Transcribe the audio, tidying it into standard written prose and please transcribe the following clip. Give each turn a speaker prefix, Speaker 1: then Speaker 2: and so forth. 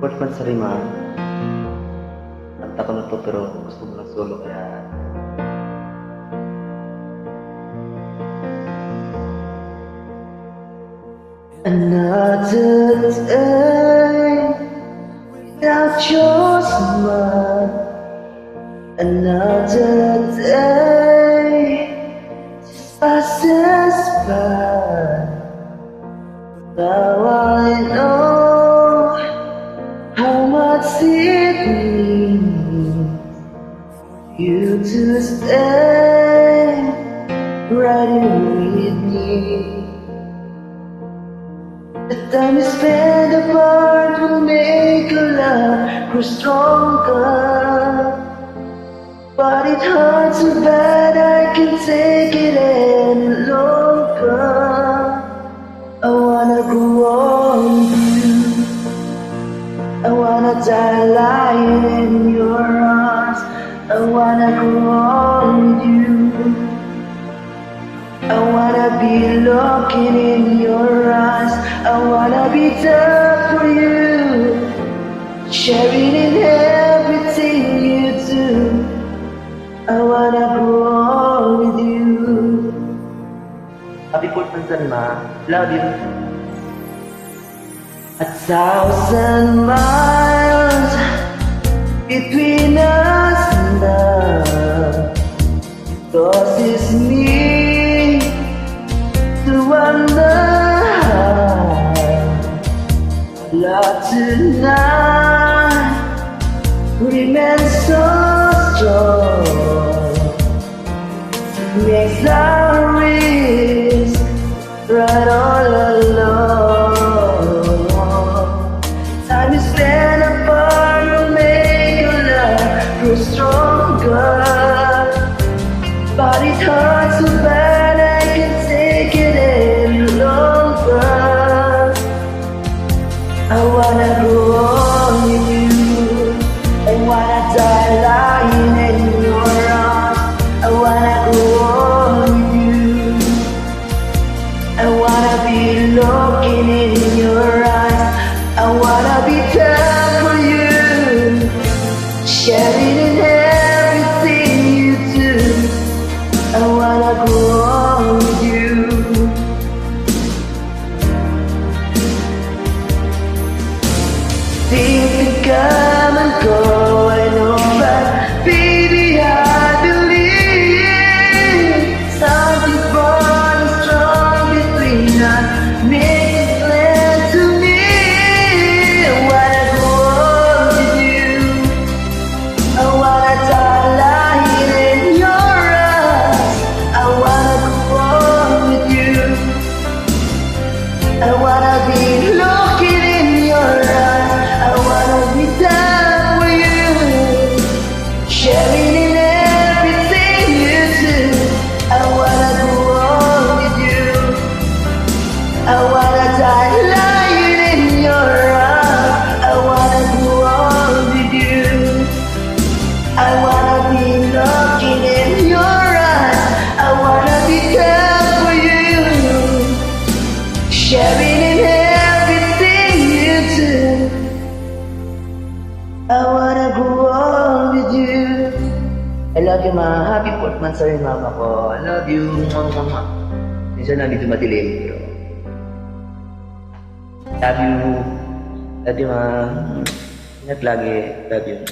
Speaker 1: Fourth month sa rima. Kanta ko na to pero gusto mo ng solo kaya another day without your smile. Another day just passes by. Now I know how much it means for you to stay right here with me. The time you spend apart will make our love grow stronger. But it hurts so bad I can't take it any longer. I wanna go on with you. I wanna die lying in your arms. I wanna go on with you. I wanna be looking in your eyes. I wanna be there for you, sharing in everything you do. I wanna go on with you. Happy 4th month, Ma. Love you. 1,000 miles between us now. Because it's me to wonder how love tonight remains so strong. Makes our risk right all alone. Time you spend apart will make your love grow stronger. But it hurts so bad I can't take it any longer. I wanna go on with you. I wanna die lying in your arms. I wanna go on with you. I wanna be looking in your eyes. I wanna be there for you, sharing in everything you do. I wanna go on with you. Things can come and go, I know, but baby I believe something born strong between us. Make it clear to me. I wanna go on with you. I wanna die lying in your arms. I wanna go on with you. I wanna be looking in your eyes. I wanna be there for you, sharing in everything you do. I wanna go on with you. I wanna die lying in your arms. I wanna go on with you. I wanna be looking in your eyes. I wanna be there for you, sharing in everything you do. I wanna go on with you. I love you, Ma. Happy 4th month sa rin, Mama ko. I love you, Mama. Minsan na dito madilim, pero love you. Love you, Ma. Ingat lagi. Love you.